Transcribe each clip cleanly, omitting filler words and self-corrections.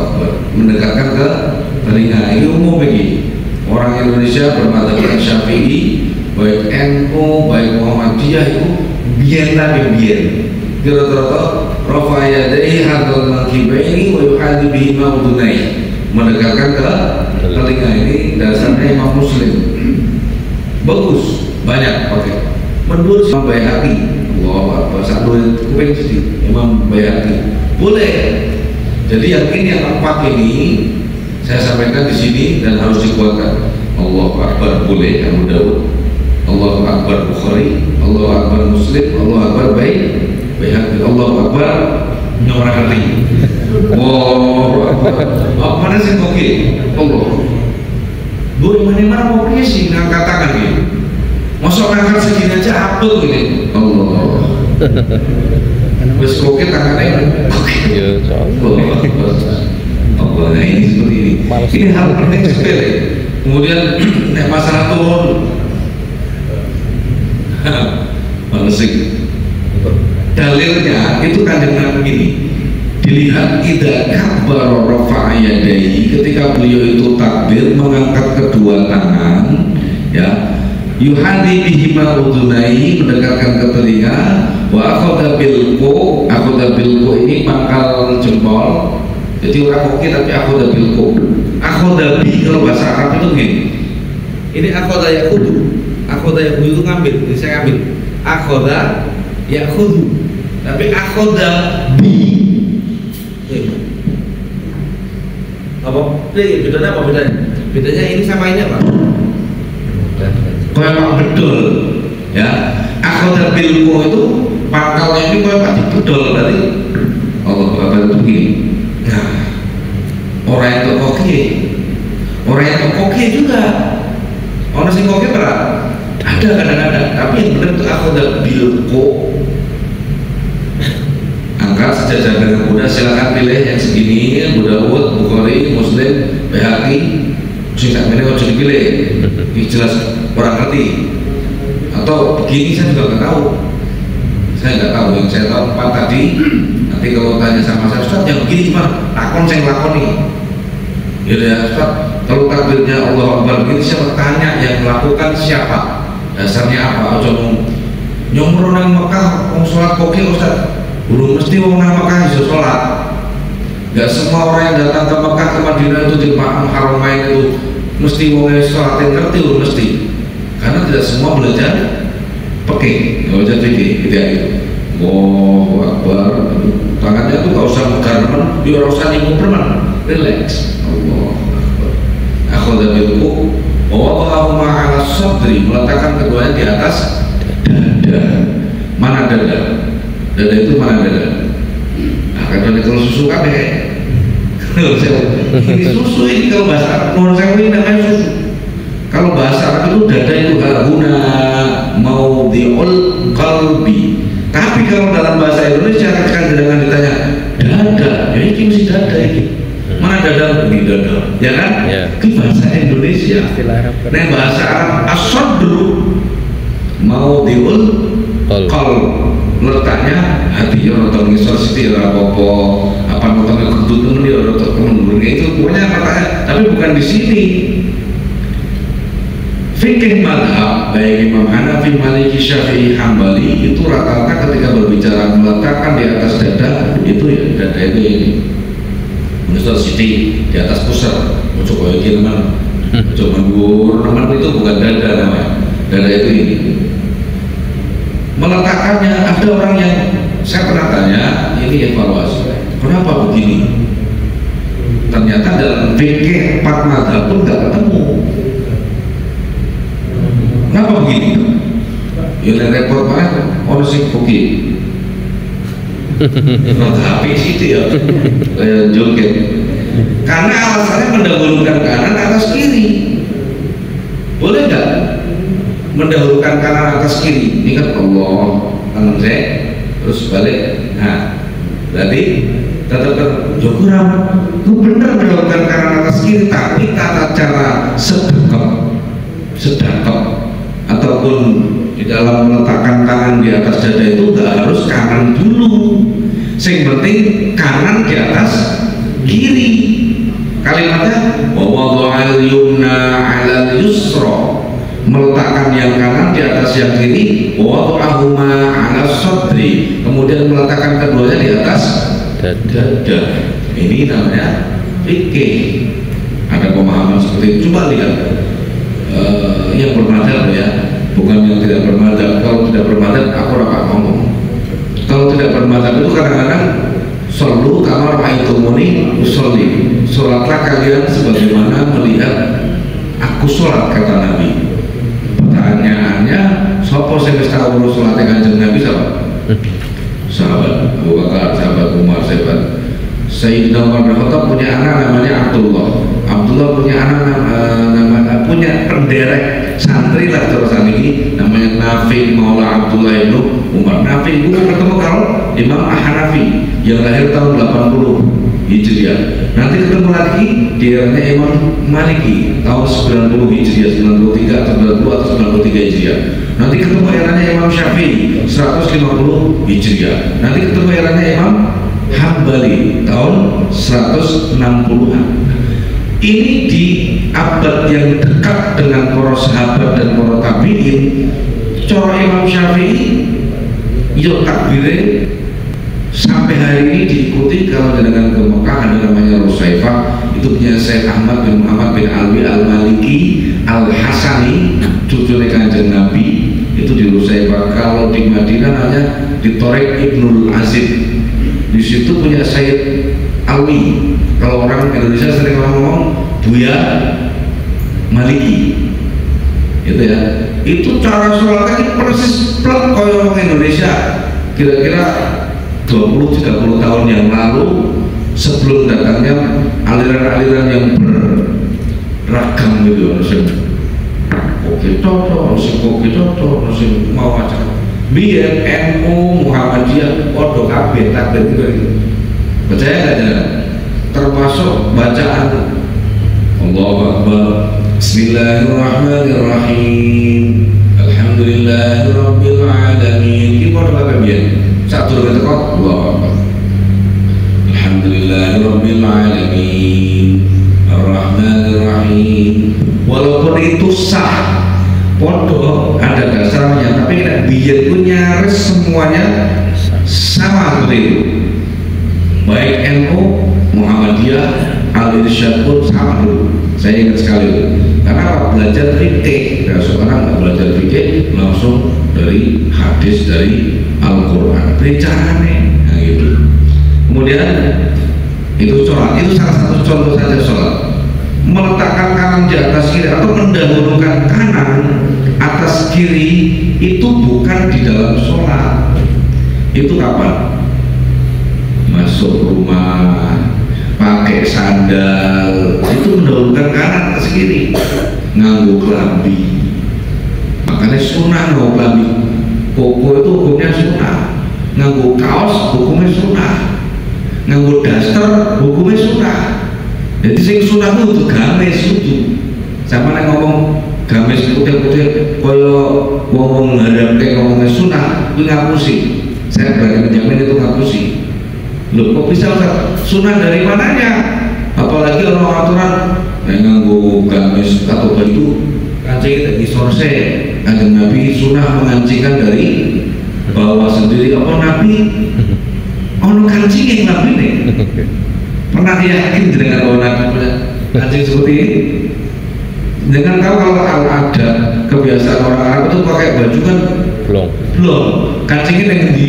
Akbar. Mendekatkan ke telinga. Ini umum bagi orang Indonesia bermadzhab Syafi'i, baik NU, baik Muhammadiyah itu biyen kira-kira rafa yadayhi hadal mankibaini wa yuhadi bihi ma udunai, mendekatkan ke telinga. Ini dasarnya Imam Muslim. Bagus, banyak pakai. Menurut Imam Baihaqi, Allahu Akbar, satu kuping sedih Imam Baihaqi. Boleh. Jadi yang ini yang empat ini saya sampaikan di sini dan harus dikuatkan. Allahu Akbar boleh Abu Dawud, Allahu Akbar Bukhari, Allahu Akbar Muslim, Allahu Akbar Baihaqi, Allahu Akbar nyora kali. Allahu Akbar. Mana sih oke? Allah. Boleh mana mau sih ngangkat tangan gitu. Masuk ngangkat segini aja apel gini. Allah. Wes koke tangannya. Ya, Allah. Nah ini seperti ini. Ini hal penting sepele. Kemudian masalah turun. Malasik. Dalilnya itu kan dengan begini. Dilihat idza kabbara rafa'a yadayhi, ketika beliau itu takbir mengangkat kedua tangan, ya, yuhadi bihima udunai, mendekatkan ke telinga, wa akhadha bilqu, ini pangkal jempol. Jadi orang koki tapi akhadha bilqu. Akhadha bi kalau bahasa Arab itu begini. Ini akhadha yakhudhu. Akhadha yakhudhu itu ngambil, jadi saya ngambil. Akhadha yakhudhu. Tapi akhadha bi apa? Bedanya apa bedanya? Bedanya ini sama ini apa? Kayak bedol, ya. Akhadha bilqu itu pangkalnya ini kayak bedol berarti. Allah Akbar itu begini. Nah, orang itu koki juga. Orang sing koki berat. Ada kadang-kadang, tapi yang benar itu akhadha bilqu. Angkat sejajar dengan Buddha, silakan pilih yang segini, Abu Dawud, Bukhari, Muslim, Baihaqi. Sing sak mene ojo dipilih. Ini jelas orang ngerti. Atau begini saya juga nggak tahu. Saya nggak tahu, yang saya tahu empat tadi. Nanti kalau tanya sama saya, Ustaz yang begini gimana? Lakon saya ngelakoni. Ya Ustaz, kalau takbirnya Allah Akbar begini, siapa tanya yang melakukan siapa? Dasarnya apa? Ojo nyomro nang Mekah, wong sholat koki Ustaz. Belum mesti wong nang Mekah iso sholat. Gak semua orang yang datang ke Mekah ke Madinah itu di Haramain itu mesti wong yang sholat yang ngerti belum mesti. Karena tidak semua belajar pakai, belajar fikih, tidak itu. Allahu Akbar. Tangannya tuh gak usah megarmen, biar usah nimbrung, relax. Allahu Akbar. Akhadha bilqu wa wada'ahu ma'ala sadri, meletakkan keduanya di atas dada. Mana dada? Dada itu mana dada? Nah, kalau susu kan ya. Ini susu ini kalau bahasa Arab, menurut saya ini namanya susu. Kalau bahasa Arab itu dada itu huna maudhi'ul qalbi. Tapi kalau dalam bahasa Indonesia kan dengan ditanya dada, ya ini mesti dada ini. Mana dada? Ini dada, ya kan? Ya. Itu bahasa Indonesia. Nah bahasa Arab as-sadru maudhi'ul qalb, letaknya hati orang atau ngisor siti orang apa apa nontonnya kebetulan dia orang atau temen itu pokoknya letaknya, tapi bukan di sini. Fikih madhab baik Imam Hanafi, Maliki, Syafi'i, Hambali itu rata-rata ketika berbicara meletakkan di atas dada itu ya dada itu ini ngisor siti di atas pusar, coba ini teman, coba gur teman itu bukan dada namanya, dada itu ini. Meletakkannya ada orang yang saya pernah tanya, ini evaluasi kenapa begini, ternyata dalam fikih 4 mazhab pun nggak ketemu. Kenapa begini? Ya repot banget orang sing oke. Mazhab itu ya joget. Karena alasannya mendahulukan kanan atas kiri. Boleh nggak? Mendahulukan kanan atas kiri, ingat Allah tangan saya terus balik. Nah berarti tetap kurang, itu benar mendahulukan kanan atas kiri, tapi tata cara sedekap ataupun di dalam meletakkan tangan di atas dada itu nggak harus kanan dulu, yang penting kanan di atas kiri. Kalimatnya wa wada'al yumna 'alal yusra, meletakkan yang kanan di atas yang kiri, wa wada'ahuma 'alas sadri, kemudian meletakkan keduanya di atas dada. Ini namanya fikih. Ada pemahaman seperti itu. Coba lihat yang bermadzhab ya, bukan yang tidak bermadzhab. Kalau tidak bermadzhab aku rapat ngomong. Kalau tidak bermadzhab itu kadang-kadang shollu kama ra'aitumuni usolli, sholatlah kalian sebagaimana melihat aku sholat, kata Nabi. Pertanyaannya, siapa sing wis tau urus sholat Kanjeng Nabi? Siapa? Sahabat Abu Bakar, sahabat Umar, sahabat Sayyidina Umar bin Khattab punya anak namanya Abdullah. Abdullah punya anak punya penderek santri lah terus ini namanya Nafi Maula Abdullah ibnu Umar. Nafi itu ketemu kalau Imam Hanafi yang lahir tahun 80 Hijriah. Nanti ketemu lagi di eranya Imam Maliki tahun 90 Hijriah, 93 atau 90 atau 93 Hijriah. Nanti ketemu eranya Imam Syafi'i 150 Hijriah. Nanti ketemu eranya Imam Hambali tahun 160-an. Ini di abad yang dekat dengan para sahabat dan para tabi'in. Cara Imam Syafi'i yo takbire sampai hari ini diikuti. Kalau dengan ke Mekah ada namanya Rusaifah, itu punya Syekh Ahmad bin Muhammad bin Alwi Al-Maliki Al-Hasani, cucunya Kanjeng Nabi, itu di Rusaifah. Kalau di Madinah namanya di Thariq Ibnul Azib. Di situ punya Sayyid Alwi. Kalau orang Indonesia sering ngomong Buya Maliki, itu ya. Itu cara sholatnya persis plek koyo orang Indonesia. Kira-kira 20-30 tahun yang lalu, sebelum datangnya aliran-aliran yang beragam gitu, musim koki toto, musim koki toto, musim mau macam biar NU Muhammadiyah podo kabeh takbir gitu. Percaya nggak ya? Termasuk bacaan Allahu Akbar, Bismillahirrahmanirrahim, Alhamdulillahirabbil alamin. Iki podo kabeh biyen. Satu kata kok Allahu Akbar, Alhamdulillahirabbil alamin, Arrahmanirrahim. Walaupun itu sah, podo ada dasarnya, tapi biar punya nyaris semuanya sama seperti itu. Baik NU, Muhammadiyah, Al-Irsyad pun sama dulu. Saya ingat sekali itu. Karena belajar fikih, nah, sekarang nggak belajar fikih langsung dari hadis, dari Al-Quran. Bicaranya, nah gitu. Kemudian itu sholat, itu salah satu contoh saja sholat. Meletakkan kanan di atas kiri atau mendahulukan kanan atas kiri itu bukan di dalam sholat. Itu kapan? Masuk rumah, pakai sandal, itu mendahulukan kanan atas kiri. Nganggo kelambi, makanya sunnah nganggo kelambi koko itu hukumnya sunnah. Nganggo kaos hukumnya sunnah. Nganggo daster hukumnya sunnah. Jadi sing sunah itu gamis itu. Sama nek ngomong gamis putih-putih kaya wong ngarepke ngomongnya sunah, kuwi ngapusi. Saya berani menjamin itu ngapusi. Loh kok bisa sunah dari mananya? Apalagi orang aturan yang nganggo gamis atau baju kancing dari sorse. Kanjeng Nabi sunah mengancingkan dari bawah sendiri. Apa Nabi? Ono kancing yang Nabi nih. Pernah yakin dengan bahwa Nabi punya kancing seperti ini? Dengan tahu kalau ada kebiasaan orang Arab itu pakai baju kan belum kancingnya yang di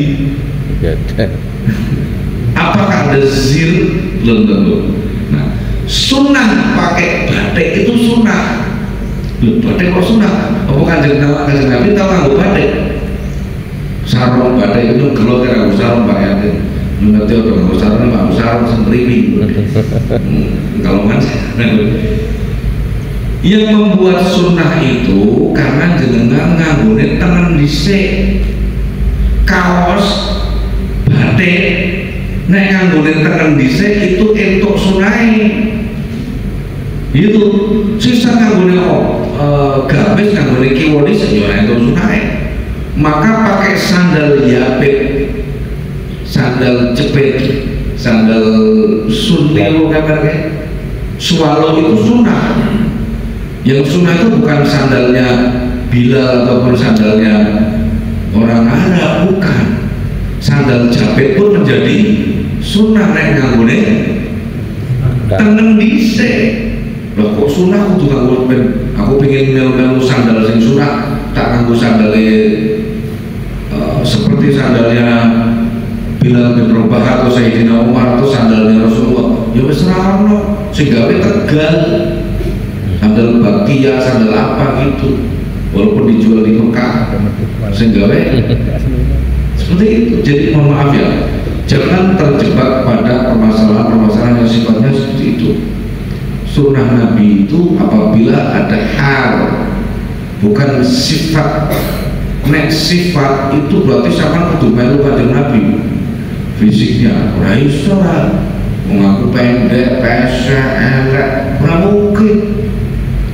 apakah ada zir? Belum tentu. Nah, sunnah pakai batik itu sunnah. Belum batik kok sunnah? Apa kanjeng Nabi tahu nggak batik? Sarung batik itu gelok ya, sarung pakai ngerti orang nggak sarung pak sarung sendiri. Kalau mas yang membuat sunnah itu karena jenengan nganggone tangan dhisik kaos batik nek nganggone tangan dhisik itu entuk sunai itu sisa nganggone gamis nganggone kiwoni senyora entuk sunai. Maka pakai sandal yapit, sandal jepit, sandal sunni kabarnya swallow itu sunnah. Yang sunnah itu bukan sandalnya Bilal ataupun sandalnya orang Arab, bukan. Sandal jabet pun menjadi sunnah nek nganggone tengen dhisik. Lah kok sunnah kudu nganggo aku pengen melu sandal sing sunnah tak nganggo sandale seperti sandalnya Bilal bin Rabah atau Sayyidina Umar atau sandalnya Rasulullah. Ya wis ora ono sing gawe Tegal. Sandal Bakia, sandal apa gitu. Walaupun dijual di Mekah, sing gawe seperti itu. Jadi mohon maaf ya, jangan terjebak pada permasalahan-permasalahan yang sifatnya seperti itu. Sunnah Nabi itu apabila ada hal, bukan sifat. Nek sifat itu berarti sama kudu melu kanjeng Nabi. Fisiknya ora iso lah, mengaku pendek, pesek, elek, ora mungkin.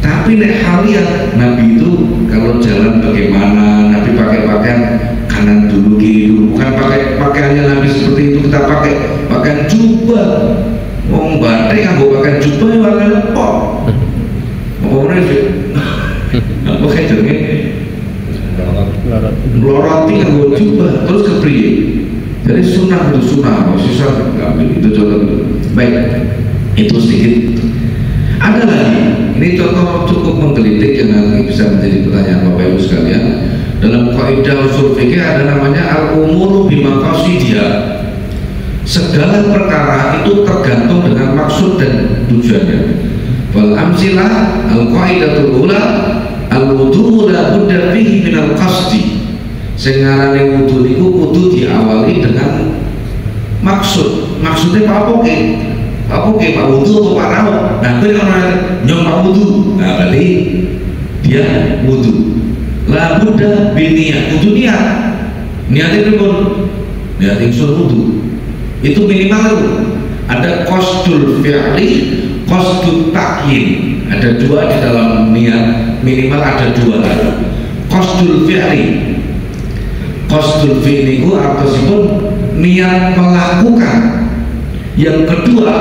Tapi nek haliat Nabi itu kalau jalan bagaimana, Nabi pakai pakaian kanan dulu kiri dulu, bukan pakai pakaiannya Nabi seperti itu, kita pakai pakaian jubah. Wong batik nganggo pakaian jubah ya warna lepok. Apa meneh sih? Apa kayak jenenge? Meloroti nganggo jubah terus kepriye? Jadi sunnah itu sunnah, susah itu contoh. Baik, itu sedikit. Ada lagi, ini contoh cukup menggelitik yang nanti bisa menjadi pertanyaan Bapak Ibu sekalian. Dalam kaidah usul fikih ada namanya al-umuru bimaqasidiha. Segala perkara itu tergantung dengan maksud dan tujuannya. Wal amsilah al-qaidatul ula al-wudu la budda fihi minal qasdi. Sing ngarane wudu niku kudu diawali dengan maksud. Maksudnya apa ki? Apa ke Pak Wudu atau Pak Rawat? Nah, itu yang orang nyong Pak Wudu. Nah, berarti dia wudu. La budda biniyah, wudu niat. Niatnya pun niat ingsun wudu. Itu minimal itu. Ada qasdul fi'li, qasdul ta'yin. Ada dua di dalam niat, minimal ada dua. Qasdul fi'li. Qasdul fi'li itu artinya niat melakukan. Yang kedua,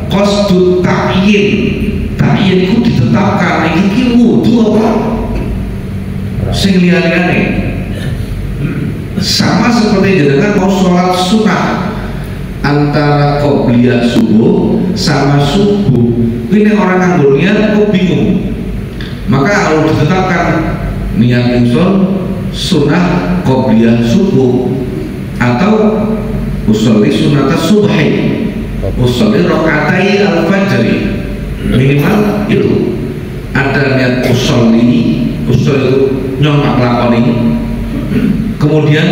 qasdut ta'yin. Ta'yin itu ditetapkan iki wudu apa? Sing liyane. Sama seperti jenengan mau sholat sunnah antara qobliyah subuh sama subuh. Ini orang nganggo niat kok bingung. Maka harus ditetapkan niat ingsun sunnah qobliyah subuh atau usolli sunnata subhi. Usolli rokaatai al-fajri, minimal itu. Ada niat usolli itu nyong lakoni. Kemudian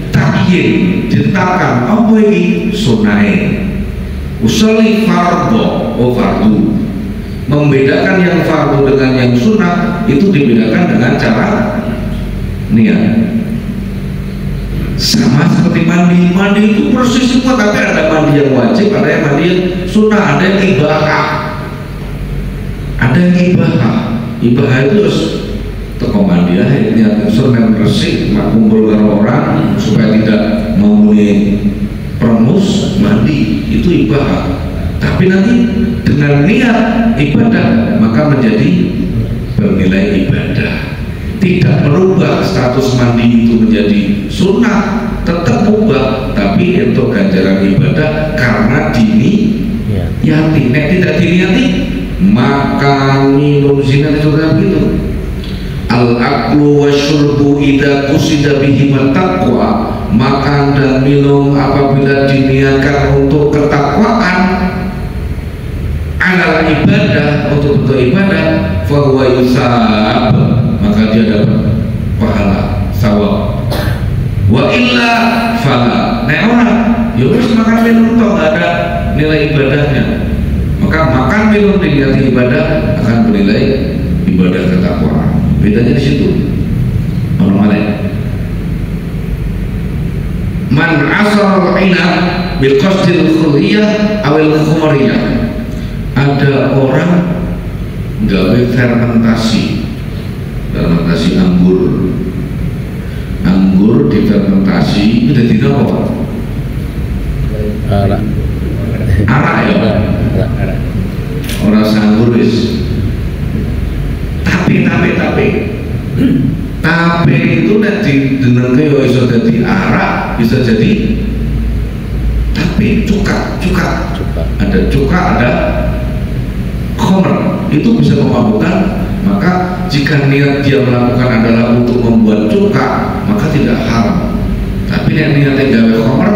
takyin ditetapkan apa ini sunai. Usolli fardhu, fardu. Membedakan yang fardu dengan yang sunnah itu dibedakan dengan cara niat. Sama seperti mandi itu persis semua, tapi ada mandi yang wajib, ada yang mandi yang sunnah, ada yang ibahah, ibahah itu harus teko mandi ya, niat instrumen resik, kumpul dengan orang supaya tidak memenuhi permus mandi, itu ibahah. Tapi nanti dengan niat ibadah maka menjadi bernilai ibadah. Tidak merubah status mandi itu menjadi sunnah, tetap ubah, tapi untuk ganjaran ibadah karena yati. Nek tidak diniati, makan minum zina itu begitu. Al-aklu wa syurbu idza qusida bihi taqwa. Makan dan minum apabila diniatkan untuk ketakwaan, ala ibadah, untuk ibadah, fa huwa yusab, maka dia dapat pahala sawab. Wa illa fala. Nek orang ya wis makan minum toh enggak ada nilai ibadahnya, maka makan minum diniati ibadah akan bernilai ibadah ketakwaan. Bedanya di situ. Orang lain man asal al-inab bil qasdil khuliyah awil khumriyah. Ada orang gawe fermentasi anggur difermentasi itu jadi apa? Arak ya? Orang bisa jadi. Tapi cuka ada cuka, ada khomer, itu bisa memabukkan. Maka jika niat dia melakukan adalah untuk membuat cuka, maka tidak haram. Tapi niatnya gawe khomer,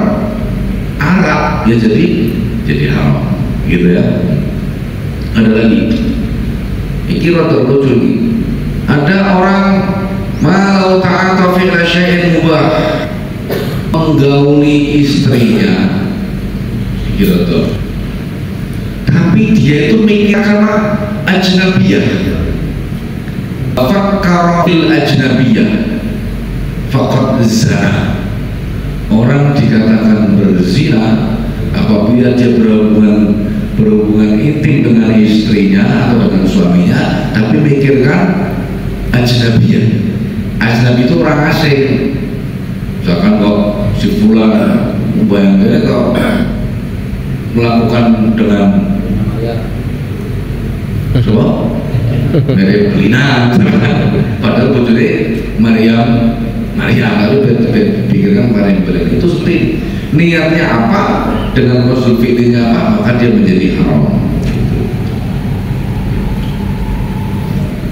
arak, ya jadi haram, gitu ya. Ada lagi, iki rada lucu ini. Ada orang malau ta'ata fi syai'in mubah, menggauli istrinya, gitu. Tapi dia itu mikir karena ajnabiyah, fakkara bil ajnabiyah faqad zina. Orang dikatakan berzina apabila dia berhubungan intim dengan istrinya atau dengan suaminya, tapi mikirkan ajnabiyah. Ajnabi itu orang asing. Misalkan kok si fulan bayangkan kok melakukan dengan coba mirip Lina, padahal bojone Maryam, lalu pikirkan Maryam itu seperti niatnya apa, dengan konsul fi'linya apa, maka dia menjadi haram.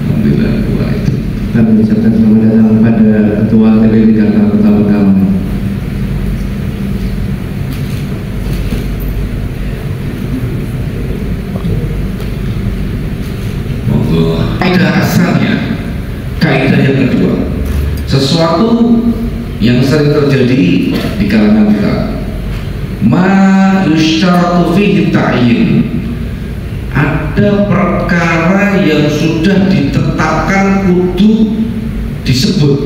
Alhamdulillah itu. Kami ucapkan selamat datang pada Ketua TPB Jakarta pertama-tama. Kaidah asalnya, kaidah yang kedua, sesuatu yang sering terjadi di kalangan kita, ma yushtaratu fihi ta'yin, ada perkara yang sudah ditetapkan kudu disebut,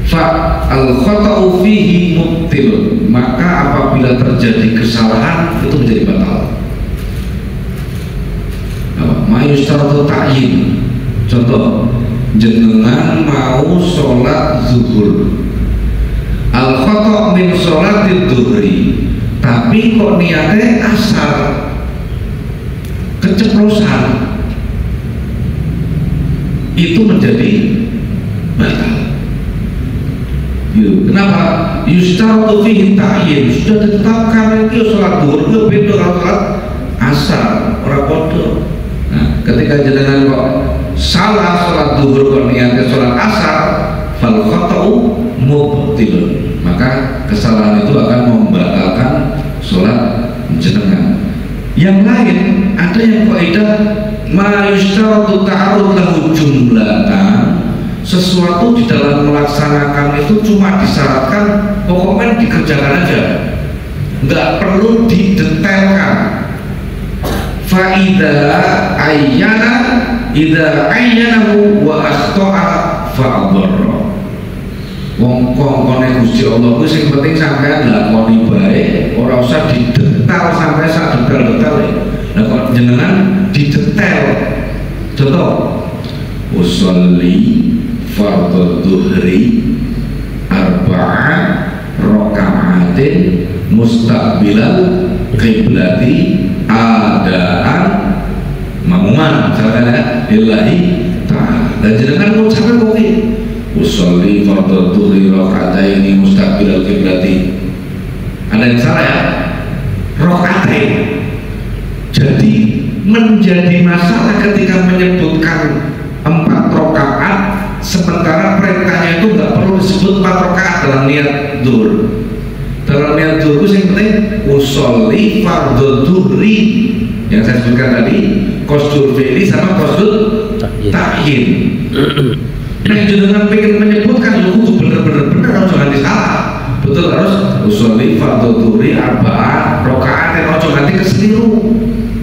fa al khata'u fihi mubtilun, maka apabila terjadi kesalahan itu menjadi batal. Mayustaratu ta'yin, contoh jenengan mau sholat zuhur, al khata' min sholatid duhri, tapi kok niatnya asar, keceplosan, itu menjadi batal. Kenapa? Yustaratu fihi ta'yin, sudah ditetapkan itu sholat duhur itu beda kalau sholat asar, orang bodoh. Nah, ketika jenengan kok salah sholat duhur kok niatnya sholat asar, fal khata'u mubtilun, maka kesalahan itu akan membatalkan sholat jenengan. Yang lain ada yang kaidah ma yushtaratu ta'arud lahu jumlatan, sesuatu di dalam melaksanakan itu cuma disyaratkan pokoknya dikerjakan aja, nggak perlu didetailkan. Fa'idha ayyana idha ayyanahu wa akhto'a fa'adharra. Wong kongkone Gusti Allah itu yang penting sampai lakoni baik, orang usah didetail sampai sak detail-detail. Nah kok jenengan didetail, contoh usolli fardhu dhuhri arba'a raka'atin mustaqbilal qiblati adaan mamuman misalnya lillahi ta'ala, dan jenengan mau sampai kopi usolli fardhu dhuhri raka'ataini mustaqbilal qiblati, ada yang salah ya, raka'atain. Jadi menjadi masalah ketika menyebutkan 4 rakaat sementara perintahnya itu nggak perlu disebut 4 rakaat dalam niat zuhur. Dalam niat zuhur itu yang penting usolli fardhu dhuhri yang saya sebutkan tadi, qasdul fi'li sama qasdul ta'yin. Nah jenengan pengen menyebutkan itu bener-bener harus jangan disalah, betul, harus usolli fardhu dhuhri arba'ah raka'atin, ojo nanti keseliru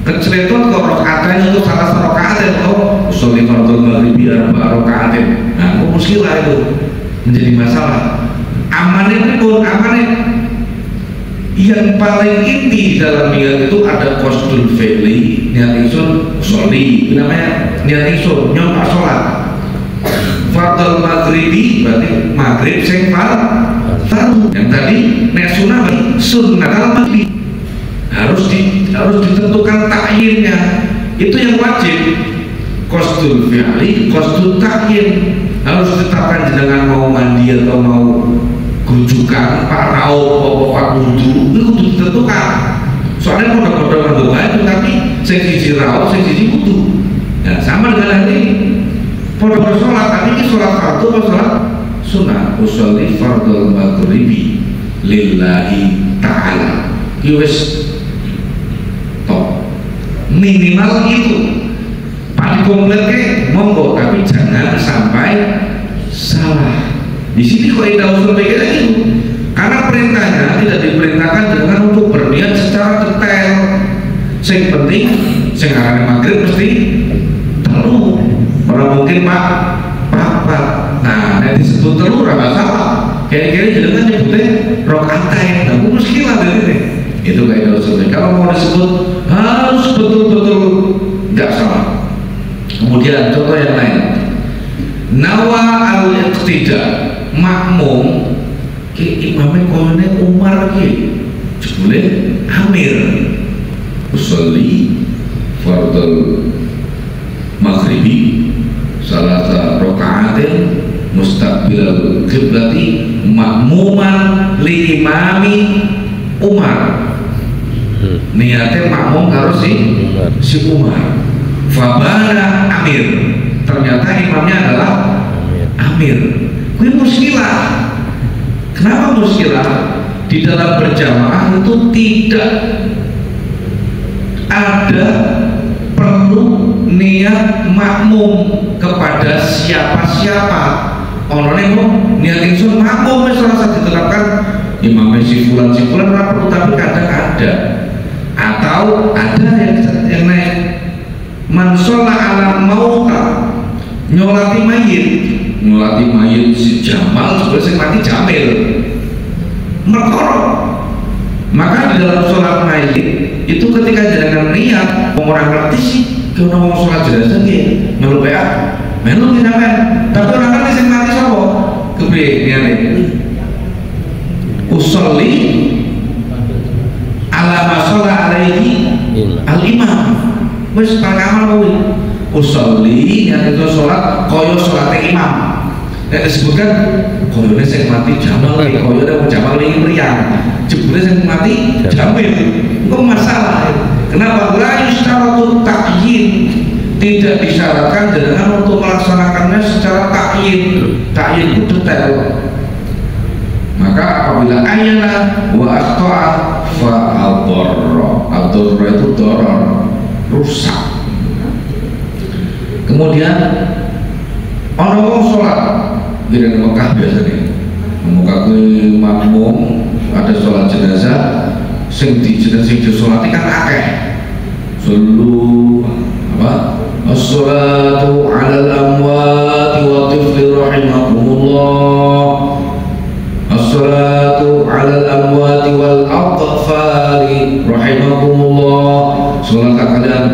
keceletot kok raka'atin itu salah satu raka'atin, oh usolli fardhu maghribi arba'ah raka'atin. Nah muskilah itu menjadi masalah. Amannya pun amannya yang paling inti dalam niat itu ada qasdul fi'li, niat isun usolli, namanya niat isun nyontak sholat. Fardhu maghribi berarti maghrib sing fardu, yang tadi nek sunah sunnah al maghrib harus ditentukan takyinnya, itu yang wajib. Qasdul fi'li, qasdul ta'yin harus ditetapkan jenengan mau mandi atau mau rujukan Pak Raub Pak Wudu itu kudu ditentukan. Soalnya kode-kode nganggo itu tapi sing siji Raub sing siji wudu. Nah, sama dengan hari pada sholat, tapi ini sholat fardu atau sholat sunnah. Usolli fardul maghribi lillahi ta'ala. Wis top minimal itu paling komplit monggo, tapi jangan sampai salah. Di sini kaidah usul fikih itu karena perintahnya tidak diperintahkan dengan untuk berniat secara detail. Yang penting sing arane maghrib mesti telu, orang mungkin pak papat. Nah, nanti disebut telu ora salah. Kira-kira jenengan nyebutnya rokaatain. Nah, muskilah dari ini. Itu kaidah usul fikih. Kalau mau disebut harus betul-betul nggak salah. Kemudian contoh yang lain, nawa al-iqtida, makmum ki imamnya koyone Umar ki boleh amir usolli fardul maghribi salasa rakaatin mustaqbilal qiblati makmuman li imami Umar. Niatnya makmum karo si Umar. Fabana amir, ternyata imamnya adalah amir. Ini muskilah. Kenapa muskilah? Di dalam berjamaah itu tidak ada perlu niat makmum kepada siapa-siapa. Orangnya kok niat ingsun makmum wis ora usah diterapkan imamnya si fulan ora perlu, tapi kadang ada. Atau ada yang naik man sholla ala mauta, nyolati mayit si Jamal sebenarnya sing mati Jamil merkoro. Maka di dalam sholat mayit itu ketika jangan niat orang ngerti sih kalau mau sholat jenazah ki melu PA melu ki sampean, tapi orang ngerti sing mati sapa kepriye niate usolli ala ma sholla alaihi al-imam. Wis pangamal kuwi usolli yang itu sholat koyo sholatnya imam. Nek disebutkan koyo sing mati Jamal iki koyo nek Jamal iki mriyang jebule sing mati Jamil. Kok masalah? Kenapa la yustaratu ta'yin? Tidak disyaratkan dengan untuk melaksanakannya secara ta'yin. Ta'yin itu detail. Maka apabila ayana wa akhta'a fa ad-darra. Ad-darra itu darar, rusak. Kemudian orang wong sholat di Mekah biasanya Mekah ke makmum ada sholat jenazah sing di sholat kan akeh sulu apa as-sholatu alal amwati wa tifli rahimakumullah, as-sholatu alal amwati wal atfali rahimakumullah. Sholat kalian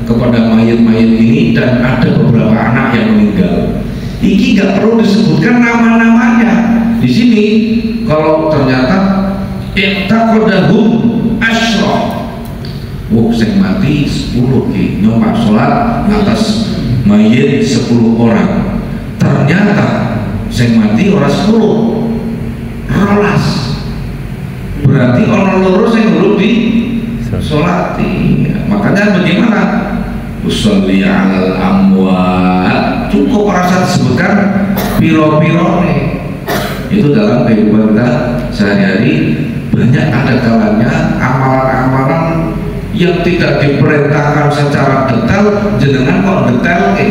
kepada mayat-mayat ini dan ada beberapa anak yang meninggal. Ini gak perlu disebutkan nama-namanya. Di sini kalau ternyata iqtaqadahum asyrah. Wah, sing mati 10 ki nyompak sholat atas mayat 10 orang. Ternyata sing mati orang 10 rolas. Berarti orang loro sing belum di sholati. Makanya bagaimana? Usolli alal amwat, cukup rasa disebutkan piro-piro nih. Itu dalam kehidupan kita sehari-hari banyak ada kalanya amalan-amalan yang tidak diperintahkan secara detail jenengan kok detail ke.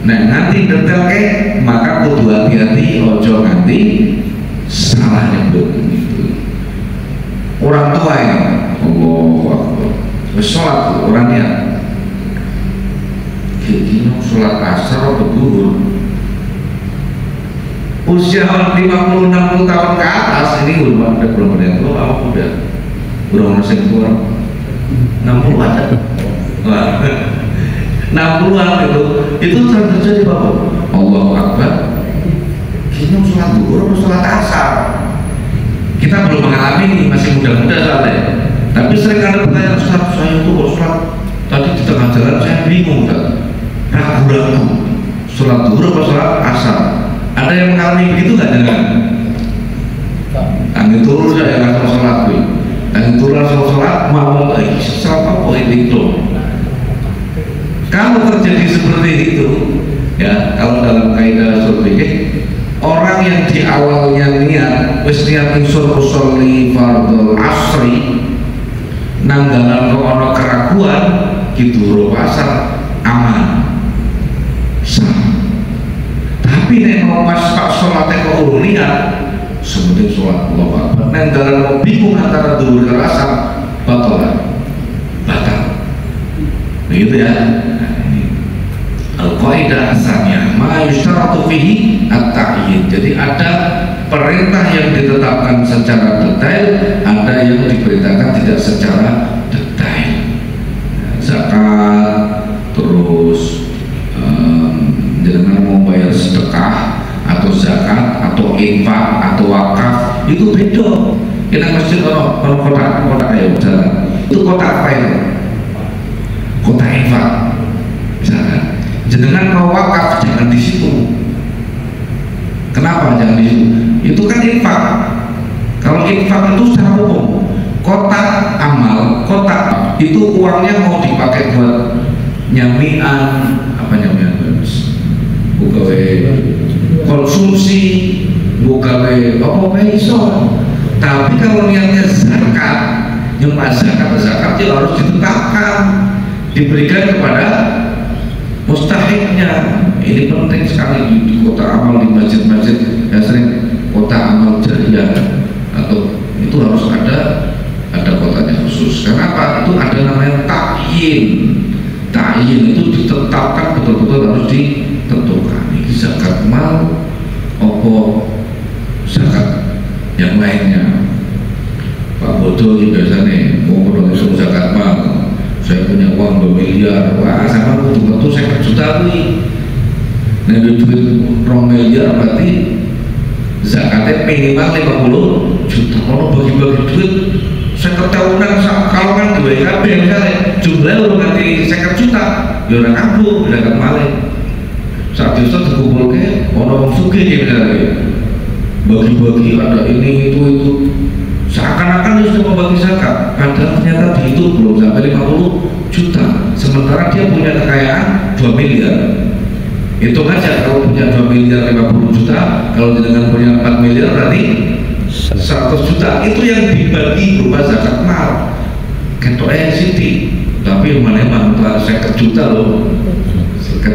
Nah nanti detail ke maka kudu hati-hati ojo nanti salah nyebut itu. Orang tua ya, Allahu Akbar, sholat orangnya gini sholat asar atau duhur usia 50-60 tahun ke atas ini belum ada yang tua apa udah orang yang tua 60 aja 60-an itu sering terjadi Bapak. Allahu Akbar gini sholat duhur atau sholat asar. Kita belum mengalami ini, masih muda-muda soalnya. Tapi sering ada pertanyaan, Ustaz, saya itu kok sholat tadi di tengah jalan saya bingung kan, ragu-ragu sholat duhur atau sholat asar. Ada yang mengalami begitu nggak dengan? angin turun saya langsung sholat kuwi. Angin turun langsung sholat mau sholat apa ini itu. Kalau terjadi seperti itu, ya kalau dalam kaidah usul fikih, orang yang di awalnya niat wis niat unsur usolli fardhul asri nanggalan kok ana keraguan gitu pasar aman sah. Tapi nek mau pas pak sholatnya kok urung niat sebutin sholat Allah Akbar nanggalan mau bingung antara dhuwur karo asar batal begitu ya. Al-qaidah asalnya ma yushtaratu fihi at-ta'yin. Jadi ada perintah yang ditetapkan secara detail, ada yang diperintahkan tidak secara detail. Zakat, terus jangan mau bayar sedekah atau zakat atau infak atau wakaf itu beda. Kita masjid kalau kotak ayo jalan itu kotak apa itu? Kotak infak misalkan. Jenengan mau wakaf jangan di situ. Kenapa jangan di situ? Itu kan infak. Kalau infak itu secara umum, kotak amal, kotak itu uangnya mau dipakai buat nyamian, apa nyamian? Bukawe konsumsi, bukawe apa iso. Tapi kalau niatnya zakat, yang zakat itu harus ditetapkan, diberikan kepada mustahiknya. Ini penting sekali di kota amal, di masjid-masjid ya sering kota amal jariah atau itu harus ada kotanya khusus. Kenapa? Itu ada namanya ta'yin. Ta'yin itu ditetapkan betul-betul harus ditentukan. Ini zakat mal opo zakat yang lainnya. Pak Bodo ini biasanya mau menurut zakat mal. Saya punya uang 2 miliar, wah sama betul-betul saya juta nih. Nah duit 2 miliar berarti zakatnya minimal 50 juta. Kalau bagi-bagi duit saya ketahuan kalau kan 2 KB misalnya jumlahnya udah nanti 50 juta ya orang kabur, udah kan malah saat itu dikumpulkan orang sugih misalnya bagi-bagi ada ini itu seakan-akan dia sudah membagi zakat, padahal ternyata dihitung belum sampai 50 juta. Sementara dia punya kekayaan 2 miliar. Hitung aja kalau punya 2 miliar 50 juta, kalau dengan punya 4 miliar berarti 100 juta. Itu yang dibagi berupa zakat mal. Ketoknya Siti, tapi mana-mana 50 juta loh.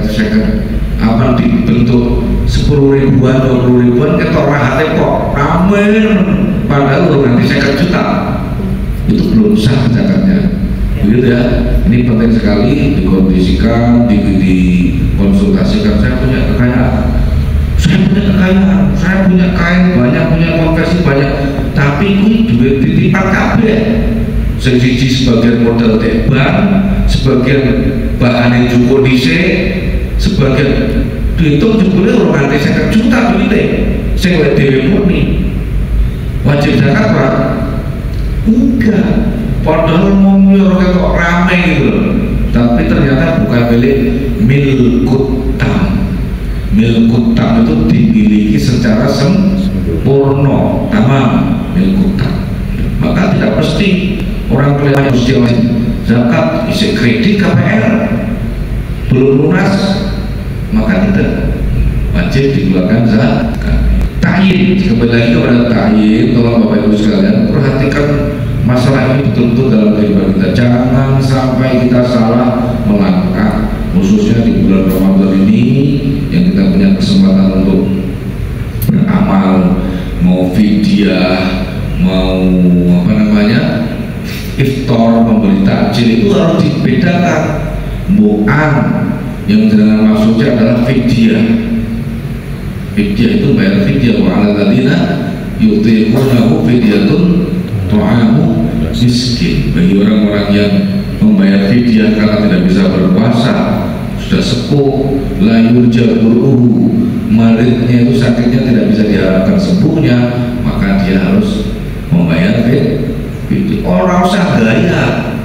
Zakat apa dibentuk 10 ribuan, 20 ribuan, ketok rahatnya kok amin. Padahal udah nanti 50 juta itu belum sah zakatnya, begitu ya. Ini penting sekali dikondisikan, dikonsultasikan. Saya punya kekayaan, saya punya kain banyak, punya konversi banyak, tapi ini duit titipan kabeh. Sejiji sebagian modal teban, sebagian bahan cukup dhisik, sebagian dihitung jebule orang nanti 50 juta duitnya. Sing lek dhewe murni wajib zakat Pak? Enggak, padahal mau orang kok rame gitu loh. Tapi ternyata bukan milik milkutam. Milkutam itu dimiliki secara sempurna, tamam milkutam. Maka tidak mesti orang kelihatan mesti zakat isi kredit KPR belum lunas, maka tidak wajib dikeluarkan zakat. Ta'yin, kembali lagi kepada ta'yin, tolong Bapak Ibu sekalian perhatikan masalah ini betul-betul dalam kehidupan kita. Jangan sampai kita salah melangkah, khususnya di bulan Ramadan ini yang kita punya kesempatan untuk beramal, mau fidyah, mau apa namanya iftar, memberi takjil, itu harus dibedakan. Mu'an yang dengan maksudnya adalah fidyah. Fidyah itu bayar fidyah, wa 'alal ladzina yutiqunahu fidyatun ta'amu miskin. Bagi orang-orang yang membayar fidyah karena tidak bisa berpuasa, sudah sepuh, la yurja bur'uhu, maridnya itu sakitnya tidak bisa diharapkan sembuhnya, maka dia harus membayar fidyah. Orang usah gaya,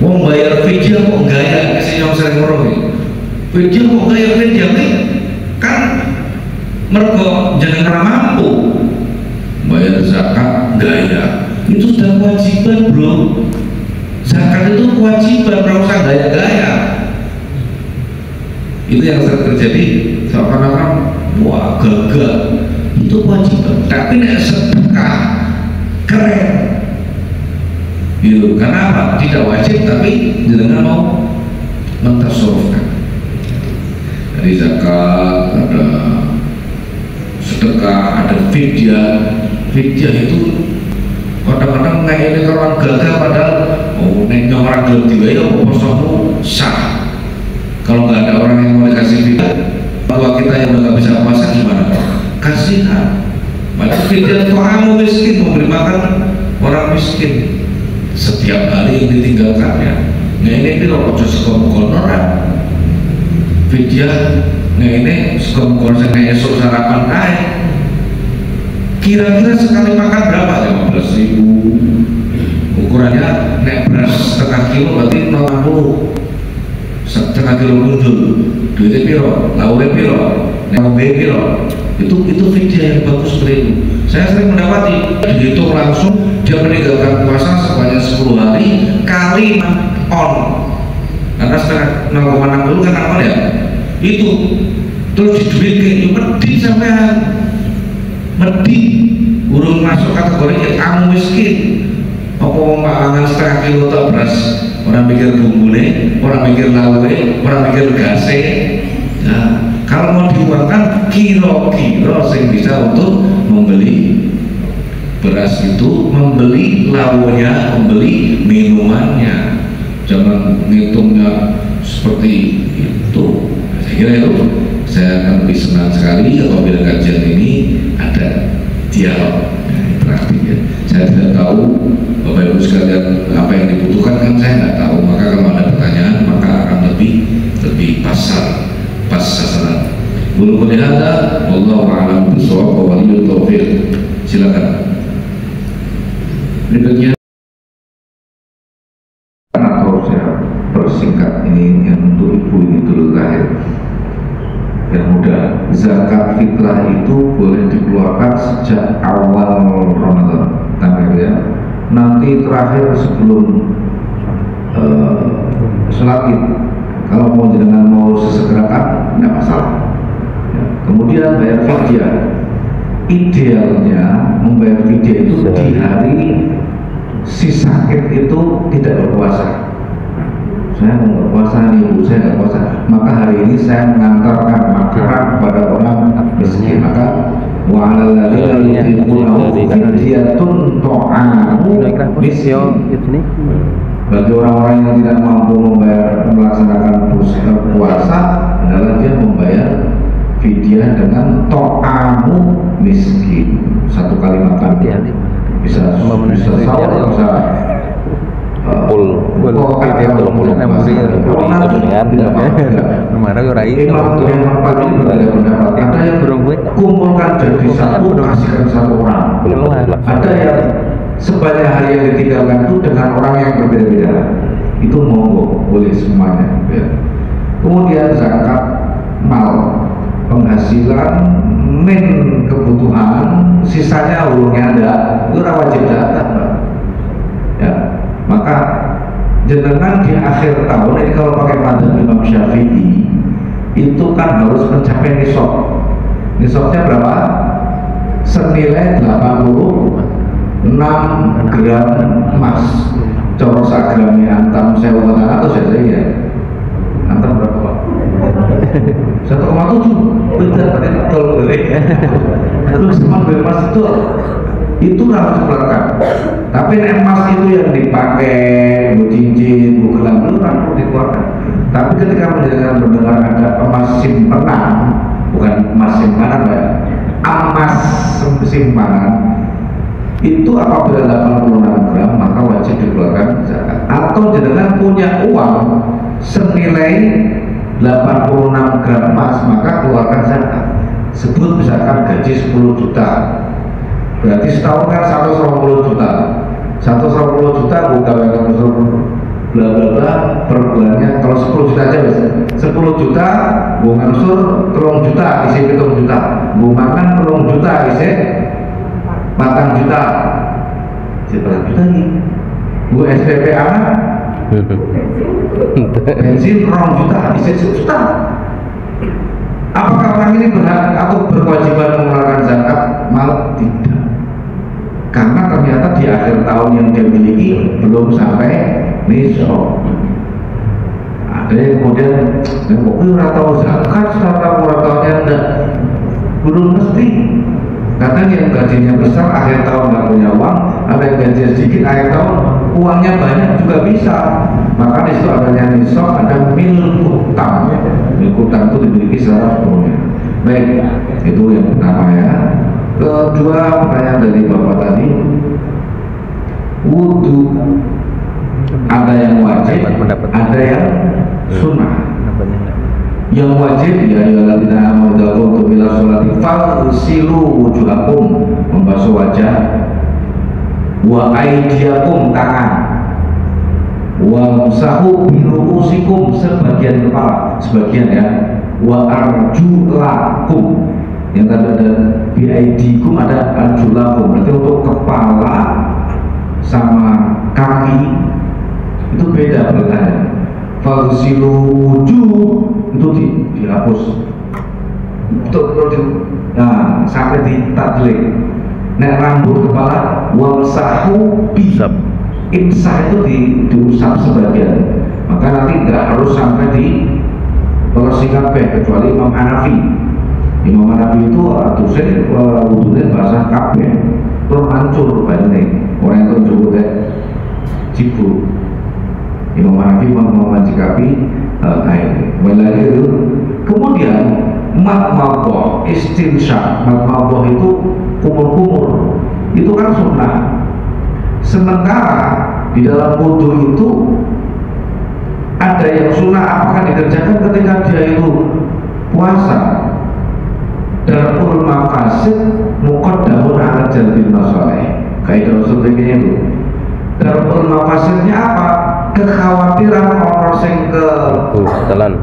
mau bayar fidyah kok gaya, kasih yang sering ngomong fidyah kok gaya fidyah kan mergo jangan mampu bayar bayar zakat gaya, itu sudah kewajiban bro. Zakat itu kewajiban, nggak usah gaya-gaya. Itu yang sering terjadi, seakan-akan wah gagah, itu kewajiban. Tapi nek sedekah keren gitu. Karena apa? Tidak wajib tapi jenengan mau mentasawufkan. Dari zakat, ada sedekah, ada fidyah. Fidyah itu kadang-kadang ngayaknya orang gagah, padahal oh nengnya orang gelap dibayar apa posomu sah. Kalau nggak ada orang yang mau dikasih fidyah, bahwa kita yang nggak bisa puasa gimana? Kasihan. Maka fidyah itu kamu miskin, memberi makan orang miskin setiap hari yang ditinggalkannya. Nah ini piro ojo sekolah orang fidyah. Nah ini sekolah saya esok sarapan kain. Kira-kira sekali makan berapa? 15.000. Ukurannya nek beras setengah kilo berarti 60. Setengah kilo gundul. Duitnya piro? Lauknya piro? Nek piro? Itu fidyah yang bagus beliau. Saya sering mendapati dihitung langsung dia meninggalkan puasa sebanyak 10 hari kali on, karena setengah 0,60 kan on ya, itu terus diduitkan medhi sampean, medhi urung masuk kategori kamu miskin. Apa mangan setengah kilo tak beras, orang mikir bumbune, orang mikir lawe, orang mikir gase. Nah, kalau mau diuangkan kilo-kilo yang bisa untuk membeli beras itu, membeli lawanya, membeli minumannya. Jangan ngitungnya seperti itu. Saya kira itu, saya akan lebih senang sekali apabila kajian ini ada dialog interaktif ya. Saya tidak tahu Bapak Ibu sekalian apa yang dibutuhkan, kan saya nggak tahu. Maka kalau ada pertanyaan maka akan lebih pas sasaran. Bulu kulihada, wallahu a'lam bishawab wa waliyul taufiq. Silakan. Berikutnya atau saya persingkat ini yang untuk ibu ini dulu lahir yang muda. Zakat fitrah itu boleh dikeluarkan sejak awal Ramadan tanggal ya. Nanti terakhir sebelum sholat Id. Kalau mau jenengan mau sesegerakan tidak masalah. Ya. Kemudian bayar fidyah. Idealnya membayar fidyah itu di hari si sakit itu tidak berpuasa. Saya mau berpuasa nih, ibu saya tidak puasa, maka hari ini saya mengantarkan makanan kepada orang miskin. Maka wa'alal yutiqunahu fidyatun ta'amu miskin. Bagi orang-orang yang tidak mampu melaksanakan puasa adalah dia membayar fidyah dengan ta'amu miskin. Satu kali makan bisa sahur, bisa kumpulkan jadi satu, kasihkan satu orang. Ada yang sebanyak hari yang ditinggalkan itu dengan orang yang berbeda-beda. Itu monggo, boleh semuanya ya. Kemudian zakat mal, penghasilan min kebutuhan, sisanya ulungnya ada, itu wajib zakat ya. Maka jenengan di akhir tahun ini kalau pakai mazhab Imam Syafi'i itu kan harus mencapai nisab. Nisabnya berapa? Senilai 86 gram emas. Coro sagramnya antam sewa atau saya ya. Antam berapa Pak? 1,7. Betul, betul beli. Terus emas itu harus dikeluarkan. Tapi emas itu yang dipakai, bu cincin, bu gelang itu harus dikeluarkan. Tapi ketika mendengar ada emas simpanan, bukan emas simpanan ya, emas simpanan itu apabila 86 gram maka wajib dikeluarkan zakat. Atau jenengan punya uang senilai 86 gram emas maka keluarkan zakat. Sebut misalkan gaji 10 juta, berarti setahun kan 120 juta. 120 juta bukan unsur bla bla bla per bulannya. Kalau 10 juta aja bisa 10 juta bukan unsur 3 juta isi 7 juta, bukan 3 juta isi 4 juta, 4 juta nih. Gue SPP anak, bensin 2 juta, bisa 1 juta. Apakah orang ini berhak atau berkewajiban mengeluarkan zakat? Malah tidak. Karena ternyata di akhir tahun yang dia miliki belum sampai nisab. Ada yang kemudian kok ora tahu zakat, ora tahu enggak. Belum mesti. Kadang yang gajinya besar akhir tahun nggak punya uang, ada yang gajinya sedikit akhir tahun uangnya banyak juga bisa. Maka di situ adanya nisab, ada milkutang. Milkutang itu dimiliki secara sepenuhnya. Baik, itu yang pertama ya. Kedua, pertanyaan dari Bapak tadi, wudhu ada yang wajib, ada yang sunnah. Yang wajib ya alladzina amanu idza qumtum ila sholati faghsilu wujuhakum, membasuh wajah, wa aydiyakum, tangan, wa amsahu bi ru'usikum, sebagian kepala, sebagian ya, wa arjulakum, yang tadi ada bi aidikum ada arjulakum, berarti untuk kepala sama kaki itu beda beritanya. Faghsilu wujuh itu dihapus, nah sampai di tadlik. Nek rambut kepala wamsahu bi, imsah itu diusap sebagian, maka nanti nggak harus sampai di bersih kabeh, kecuali Imam Hanafi. Imam Hanafi itu atusin wudhunya basah kabeh terus hancur banyak orang itu cukup deh cipu. Imam Hanafi mencikapi air. Lagi itu kemudian madmadah, istinsyak. Madmadah itu kumur-kumur, itu kan sunnah. Sementara di dalam wudhu itu ada yang sunnah, apakah dikerjakan ketika dia itu puasa. Darul mafasid muqaddamun ala jalbil masalih. Kaidah usul fikih itu. Darul mafasidnya apa? Kekhawatiran orang sing ketelan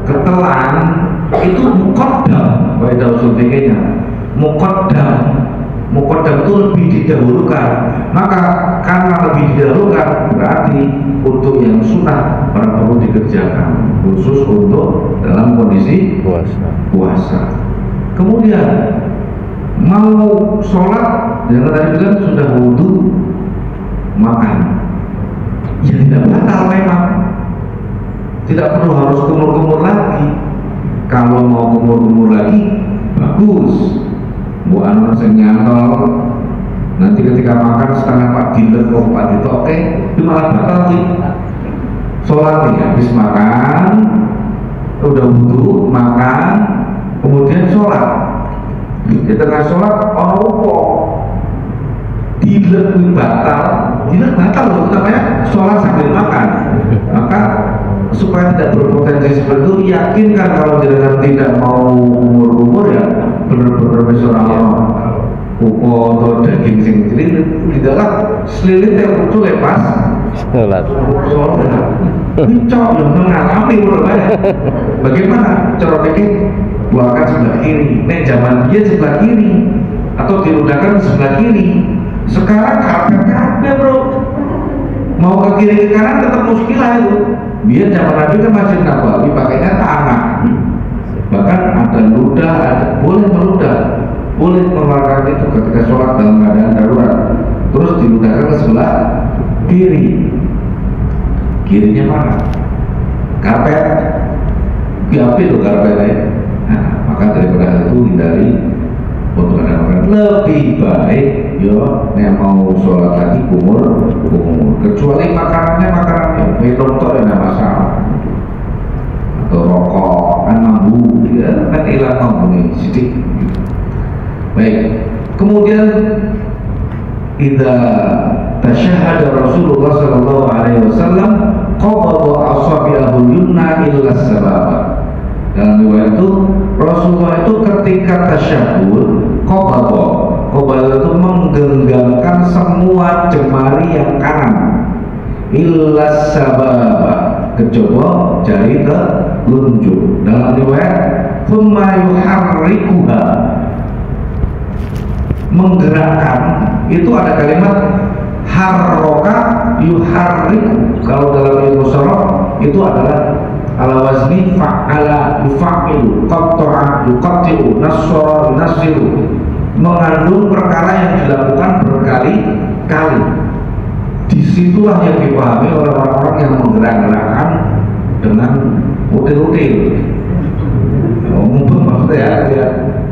itu muqaddam. Kaidah usul fikihnya muqaddam itu lebih didahulukan. Maka karena lebih didahulukan berarti untuk yang sunnah orang perlu dikerjakan, khusus untuk dalam kondisi puasa. Kemudian mau sholat, yang tadi bilang sudah wudhu, makan, ya tidak batal memang, tidak perlu harus kumur-kumur lagi. Kalau mau kumur-kumur lagi, bagus. Bu anu sing nyantol, nanti ketika makan setengah Pak Dinten kok Pak Dito, oke, itu malah batal nih. Sholat nih, habis makan, udah wudhu, makan, kemudian sholat. Di tengah sholat ono opo tidak batal loh, namanya sholat sambil makan. Maka supaya tidak berpotensi seperti itu, yakinkan kalau jangan tidak mau umur ya benar-benar seorang kuko atau daging sing cilik tidaklah selilit yang itu lepas sholat cok yang mengalami bagaimana cara bikin buahkan sebelah kiri. Nek zaman dia sebelah kiri atau diludahkan sebelah kiri. Sekarang karpet bro, mau ke kiri ke kanan tetap muskilah itu. Biar zaman Nabi kan Masjid Nabawi pakainya tangan, bahkan ada ludah, boleh meludah, boleh mengeluarkan itu ketika sholat dalam keadaan darurat. Terus diludahkan ke sebelah kiri. Kirinya mana? Karpet, diambil loh karpetnya. Nah, maka daripada itu hindari untuk makan. Lebih baik yo yang mau sholat lagi kumur, kecuali makanannya minum toh tidak masalah, atau rokok kan mambu, ya kan hilang mambu nih sedikit. Baik, kemudian idza tasyahada Rasulullah sallallahu alaihi wasallam qabada asabi'ahu yumna illa sababa. Dalam riwayat itu Rasulullah itu ketika tasyahud qabada itu menggenggamkan semua jemari yang kanan illa sababa, kecoba jari ke telunjuk. Dalam riwayat thumma yuharrikuha, menggerakkan, itu ada kalimat harroka yuharriku. Kalau dalam ilmu sorof itu adalah ala wazni fa'ala yufa'ilu, qatta'a yuqatti'u, nassara yunassiru, mengandung perkara yang dilakukan berkali-kali. Disitulah yang dipahami oleh orang-orang yang menggerak-gerakkan dengan util-util. Mumpung maksudnya ya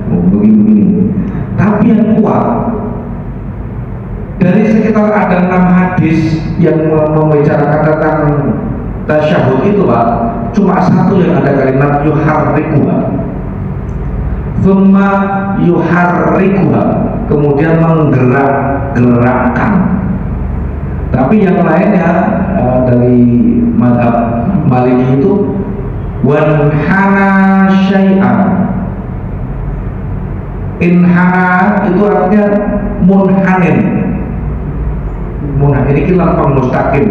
begini-begini. Tapi yang kuat dari sekitar ada 6 hadis yang membicarakan tentang tasyahud itu Pak, cuma satu yang ada kalimat yuharrikuha, thumma yuharrikuha, kemudian menggerak-gerakkan. Tapi yang lainnya dari mazhab Maliki itu wanhana syai'an. Inhana itu artinya munhanin. Munhan ini lampang mustaqim.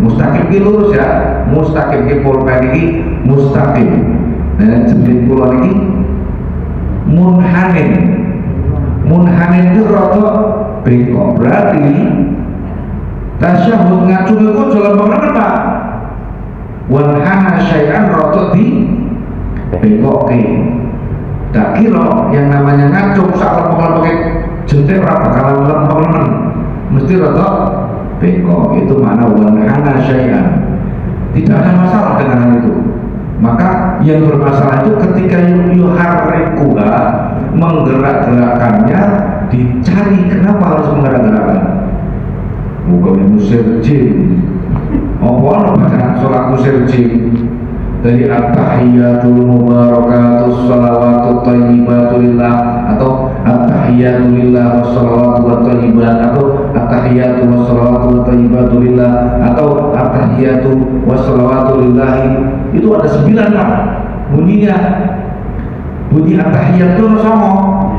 Mustaqim ini lurus ya. Mustaqim ini pulpen ini mustaqim. Dan jembin pulau ini munhanin. Munhanin itu rotok bengkok. Berarti tasyahud ngacung itu jalan banget Pak. Wanhana syai'an rotok di bengkok ke. Tak kira yang namanya ngacung saat pakai jentik berapa kalau lempeng mesti rotok bengkok. Itu mana wanhana syai'an. Tidak ada masalah dengan hal itu. Maka yang bermasalah itu ketika yuharrikuha, menggerak-gerakkannya, dicari kenapa harus menggerak-gerakkan. Bukan musir jin. Apa bacaan sholat musir jin? Dari at-tahiyatul mubarakatus shalawatut thayyibatu lillah, atau at-tahiyatu lillah wassalawatu wathayyibat, atau at-tahiyatu wassalawatu wathayyibatu lillah, atau at-tahiyatu wassalawatu lillahi. Itu ada 9 Pak bunyinya. Bunyi at-tahiyat itu sama,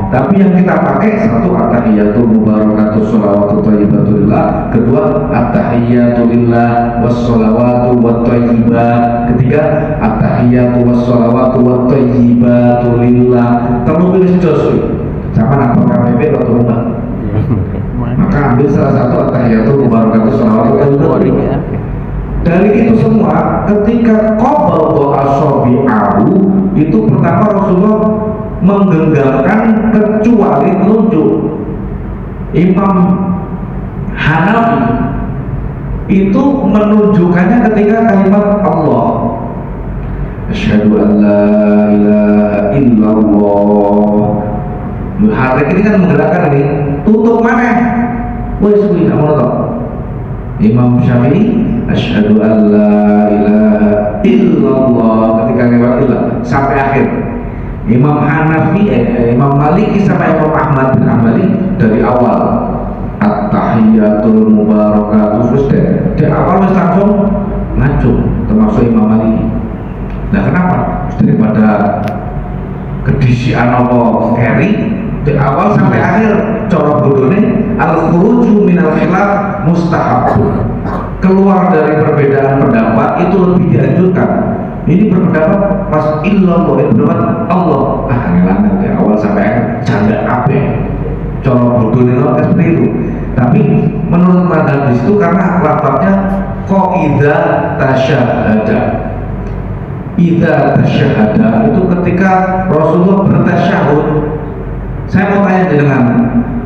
tapi yang kita pakai satu at-tahiyatul mubarakatus shalawatut thayyibatu lillah, kedua at-tahiyatu lillah wassalawatu wathayyibat, ketiga at-tahiyatu wassalawatu wathayibatu lillah. Terlalu pilih jos sama apa KPP atau rumah. Maka ambil salah satu at-tahiyatu mubarakatuh shalawatu wathayyibat. Dari itu semua ketika qabal asabi'ahu itu pertama Rasulullah menggenggamkan kecuali telunjuk. Imam Hanafi itu menunjukkannya ketika kalimat Allah, asyhadu an la ilaha illallah. Yuharrik ini kan menggerakkan ini. Tutup mana? Wes kuwi nak mono. Imam Syafi'i asyhadu an la ilaha illallah ketika lewat ilah sampai akhir. Imam Hanafi, Imam Maliki sampai Imam Ahmad bin Hanbali dari awal at-tahiyatul mubarakatuh terus dari awal wis langsung ngacung, termasuk Imam Maliki. Nah kenapa? Daripada kedisian apa keri dari awal sampai akhir cara bodone al-khuruju minal khilaf mustahab. Keluar dari perbedaan pendapat itu lebih dianjurkan. Ini berpendapat pas illallah, itu berpendapat Allah. Ngelangan dari awal sampai akhir janda ape. Cara bodone seperti itu. Tapi menurut mazhab itu karena lafadznya qaidah tasyahada. Idza tasyahada itu ketika Rasulullah bertasyahud. Saya mau tanya dengan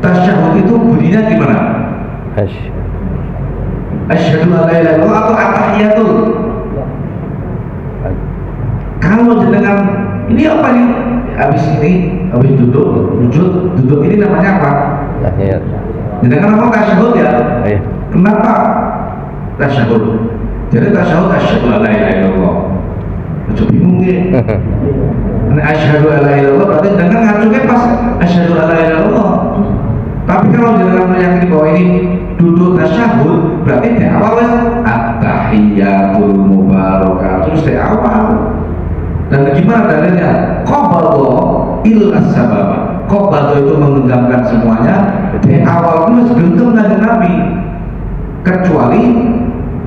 tasyahud itu bunyinya gimana? Asyhadu an la ilaha illallah atau at-tahiyatul? Kalau dengan ini apa nih? Habis ini, habis duduk ini namanya apa? Tahiyat. Dengan apa tasyahud ya? Iya. Kenapa tasyahud? Jadi tasyahud asyhadu an la ilaha illallah. Coba bingung ya. Asyhadu an la ilaha illallah berarti dengan ngacungnya pas asyhadu an la ilaha illallah. Tapi kalau jangan meyakini bahwa ini duduk tasyahud, berarti di awal at-tahiyatul mubarakatuh terus di awal. Dan gimana dalilnya? Qabadha illa sababa. Qabadha itu menggenggamkan semuanya. Di awal itu genggam dengan Nabi, kecuali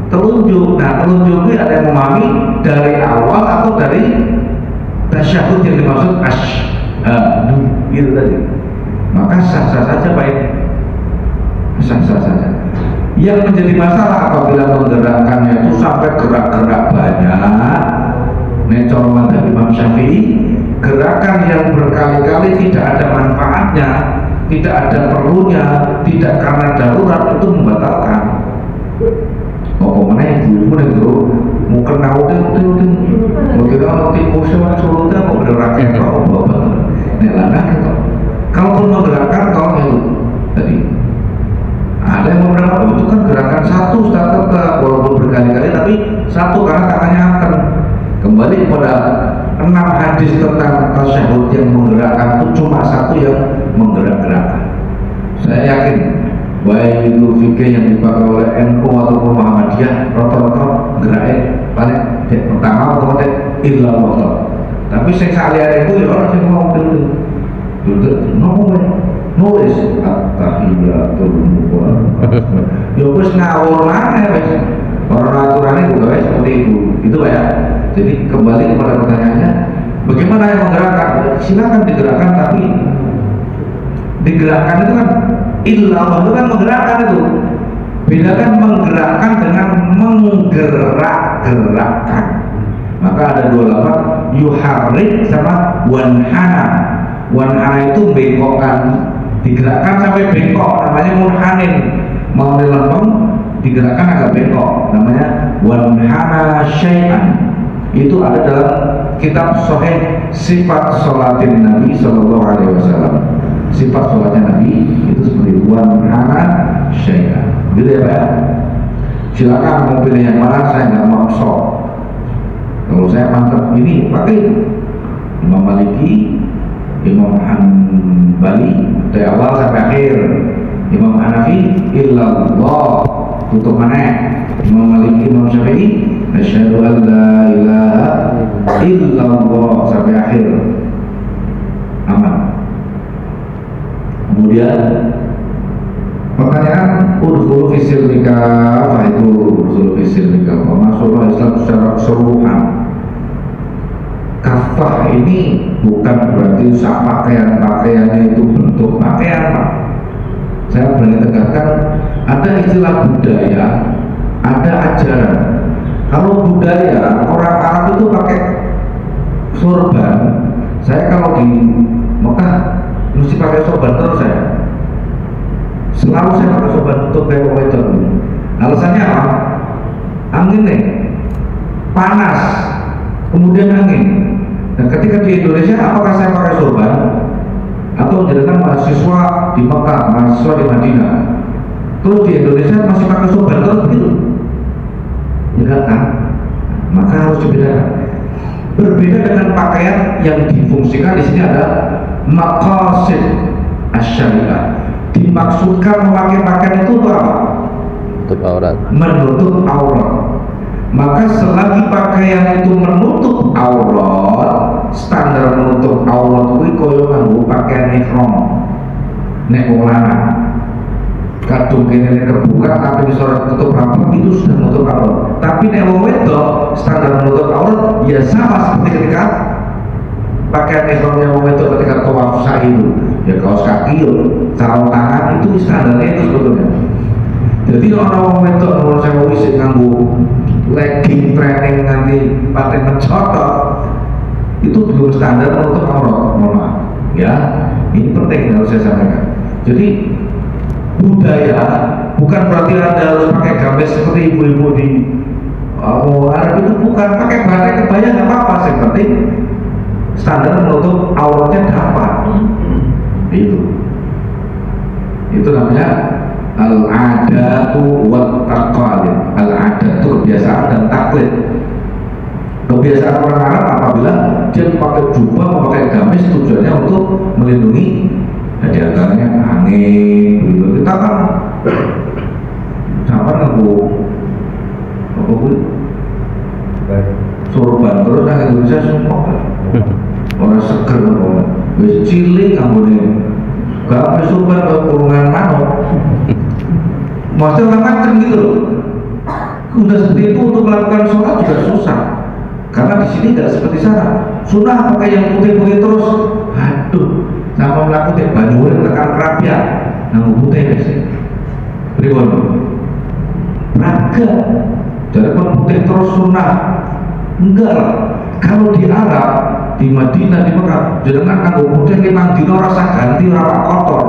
telunjuk. Nah telunjuk ini ada yang memahami dari awal atau dari tasyahud yang dimaksud asyhadu gitu tadi. maka sah-sah saja Pak ini, sah-sah saja. Yang menjadi masalah apabila menggerakkannya itu sampai gerak-gerak banyak, necorman dari Imam Syafi'i, gerakan yang berkali-kali tidak ada manfaatnya, tidak ada perlunya, tidak karena darurat, itu membatalkan. Mana yang ibu itu mau kena udah mau tipu sama surutnya mau bergerakkan kau bapak nelangan itu. Kalaupun menggerakkan kau itu tadi ada yang beberapa itu kan gerakan satu tetap walaupun berkali-kali tapi satu karena tangannya akan kembali kepada 6 hadis tentang tasyahud yang menggerakkan itu cuma satu yang menggerak-gerakkan. Saya yakin baik itu fikih yang dipakai oleh NU ataupun Muhammadiyah rata-rata geraknya paling pertama atau illa waktu. Tapi saya sekalian itu ya orang yang mau duduk nulis at-tahiyatul mubarakatuh. Ya wis ngawur mana wis. Orang aturannya juga seperti itu Pak ya. Jadi kembali kepada pertanyaannya, bagaimana yang menggerakkan? Silakan digerakkan, tapi digerakkan itu kan illallah itu kan menggerakkan itu. Bedakan menggerakkan dengan menggerak-gerakkan. Maka ada dua lafaz, yuharrik sama wanhana. Wanhana itu bengkokkan, digerakkan sampai bengkok, namanya munhanin. Mau dilempeng, digerakkan agak bengkok, namanya wanhana syai'an. Itu ada dalam kitab Sahih Sifat Sholatin Nabi Sallallahu Alaihi Wasallam. Sifat sholatnya Nabi itu seperti wanhana syai'an. Gitu ya Pak ya. Silakan mau pilih yang mana, saya nggak maksa. Kalau saya mantap ini pakai Imam Maliki, Imam Hanbali dari awal sampai akhir. Imam Hanafi illallah tutup mana? Imam Maliki, Imam Syafi'i asyhadu an la ilaha illallah sampai akhir. Aman. Kemudian pertanyaan udhulu fisil nikah, apa itu udhulu fisil nikah? Masuklah Islam secara keseluruhan. Kafah ini bukan berarti pakaian-pakaiannya itu bentuk pakaian Pak. Saya berani tegaskan, ada istilah budaya, ada ajaran. Kalau budaya, orang Arab itu pakai sorban. Saya kalau di Mekah mesti pakai sorban terus saya. Selalu saya pakai sorban untuk kayak itu. Alasannya apa? Angin nih, panas, kemudian angin. Nah ketika di Indonesia, apakah saya pakai sorban? Atau jadikan mahasiswa di Mekah, mahasiswa di Madinah, terus di Indonesia masih pakai sorban terus begitu? Enggak kan? Maka harus dibedakan. Berbeda dengan pakaian yang difungsikan di sini ada maqasid asy-syariah. Dimaksudkan memakai pakaian itu apa? Menutup aurat. Menutup aurat. Maka selagi pakaian itu menutup aurat, standar menutup aurat kuwi koyo nganggo pakaian ihram. Nek wong lanang kadung kene kebuka tapi disorot tutup rapat itu sudah menutup aurat. Tapi nek wong wedok standar menutup aurat ya sama seperti ketika pakaian ihramnya wong wedok ketika tawaf sa'i itu. Ya kaos kaki, sarung tangan itu standarnya itu sebetulnya. Jadi orang wedok menurut saya wis nganggo legging training nanti pakai mencotok itu belum standar menutup aurat, mohon maaf ya. Ini penting harus saya sampaikan. Jadi budaya bukan berarti Anda harus pakai gamis seperti ibu-ibu di Arab itu, bukan. Pakai batik kebaya nggak apa-apa, yang penting standar menutup auratnya dapat. Itu namanya al-adatu wa taqalid. Al-adat itu kebiasaan dan taklid. Kebiasaan orang Arab apabila dia pakai jubah, memakai gamis tujuannya untuk melindungi di antaranya angin begitu. Kita kan sama nganggo apa pun sorban terus nang Indonesia sumpah orang seger orang wis cilik anggone gak sorban ke kurungan manuk. Maksudnya orang macam gitu loh. Udah seperti itu untuk melakukan sholat juga susah, karena di sini nggak seperti sana. Sunnah pakai yang putih-putih terus, aduh, sama melaku teh banyu tekan kerapia nang putih guys pripun raga dari putih terus sunnah enggak lah. Kalau di Arab di Madinah di Mekah jenengan kanggo putih limang dino rasa ganti ora kotor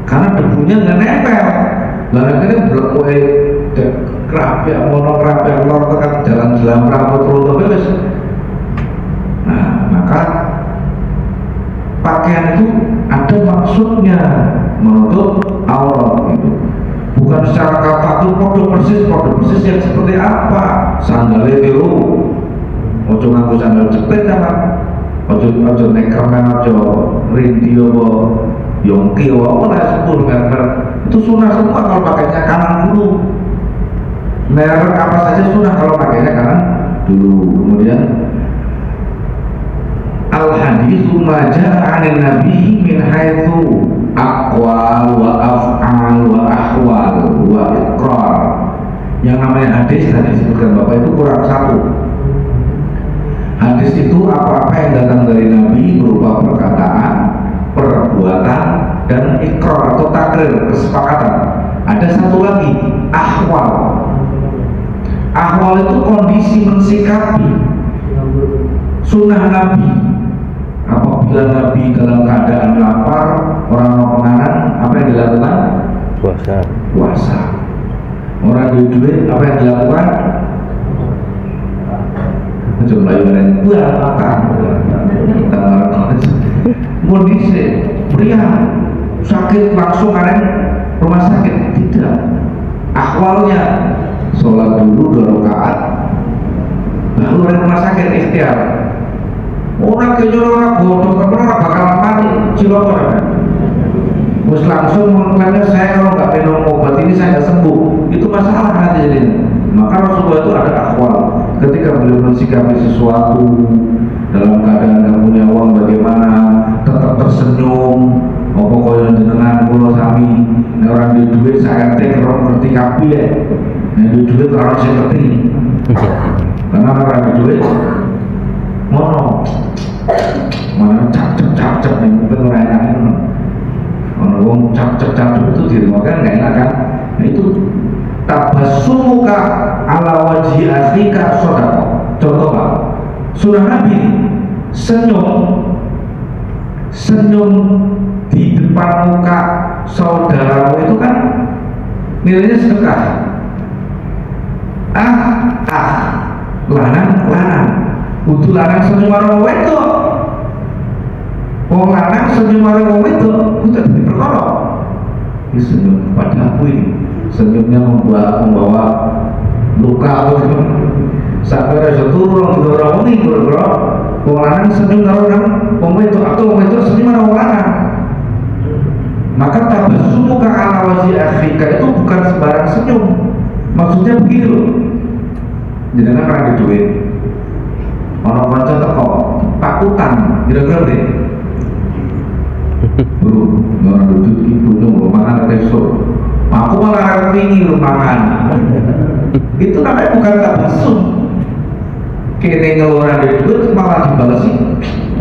karena debunya nggak nempel lah akhirnya blok kowe kerapia mono kerapia lor tekan jalan dalam rambut runtuh bebas. Nah maka pakaian itu ada maksudnya menutup aurat gitu. Bukan secara kata itu kode persis yang seperti apa sandalnya biru ojo nganggo sandal jepit apa ojo nekermen ojo rindio yongki apa lah 10 meter itu sunnah semua kalau pakainya kanan dulu merek apa saja sunnah kalau pakainya kanan dulu. Kemudian al-hadithu ma ja'a 'anil nabi min haitsu aqwal wa af'al wa ahwal wa iqrar. Yang namanya hadis tadi disebutkan Bapak itu kurang satu. Hadis itu apa-apa yang datang dari Nabi berupa perkataan, perbuatan, dan ikrar atau takrir, kesepakatan. Ada satu lagi, ahwal. Ahwal itu kondisi mensikapi sunnah Nabi. Apabila Nabi dalam keadaan lapar, orang mau penganan, apa yang dilakukan? Puasa. Orang duit, apa yang dilakukan? Coba yang buat makan. Kondisi pria sakit langsung kalian rumah sakit tidak. Akhwalnya sholat dulu 2 rakaat, baru dari rumah sakit ikhtiar. Orang kejar orang bodoh, karena orang bakal mati, cilokor kan? Terus langsung mengklaimnya saya kalau nggak minum obat ini saya nggak sembuh, itu masalah nanti jadi. Maka Rasulullah itu ada akhwal. Ketika beliau mensikapi sesuatu dalam keadaan nggak punya uang bagaimana, tetap tersenyum. Apa kaya jenengan kula sami, nek orang di duit saya tek ora ngerti kabeh ya. Nek di duit ora sing ngerti. Karena orang di duit mono mana cap nih mungkin orang enak orang wong cap itu dirimakan nggak enak kan. Nah itu tabassumuka ala wajhi akhika sodako. Contoh Pak, surah Nabi senyum di depan muka saudaramu itu kan nilainya sedekah. Lanang kudu lanang senyum marang wong wedok. Wong lanang senyum marang wong wedok kudu dadi perkara. Ini senyum pada aku ini. Senyumnya membawa luka atau sampai rasa turun dorong ini bro. Wong lanang senyum karo wong wedok atau wong wedok senyum marang wong lanang. Maka tabassumuka ala wajhi akhika itu bukan sembarang senyum. Maksudnya begini loh. Jangan orang di duit. Orang kanca teko, takutan, kira-kira deh. Bro, orang duduk ibunya mau makan resto. Aku malah tinggi lu makan. Itu namanya bukan tabassum. Kene ngeluaran di duit malah dibalesi.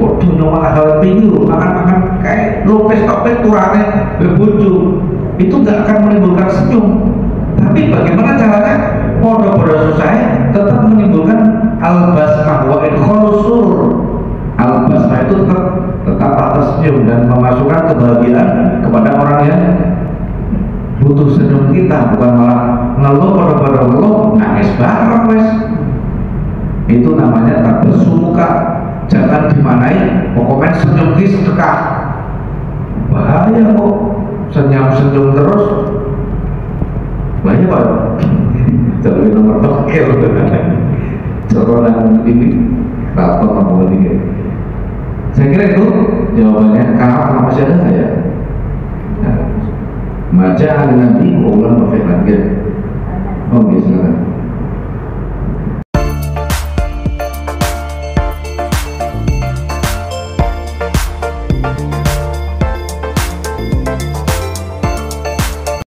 Waduh, malah hal tinggi lu makan kayak lopes topet turane bebuju. Itu nggak akan menimbulkan senyum. Tapi bagaimana caranya? Podo-podo susah tetap menimbulkan al-basmah wa idkhalus surur. Al-basmah itu tetap atas senyum dan memasukkan kebahagiaan kepada orang yang butuh senyum kita, bukan malah ngeluh podo-podo ngeluh nangis bareng wes. Itu namanya tabassumuka. Jangan dimanai pokoknya senyum di sedekah. Bahaya kok senyum terus. Bahaya Pak. Jadi nomor tokil coronan ini rapor nomor ini. Saya kira itu jawabannya. Kalau masih ada nggak ya? Baca Nabi ulang perfect lagi. Oh, silakan.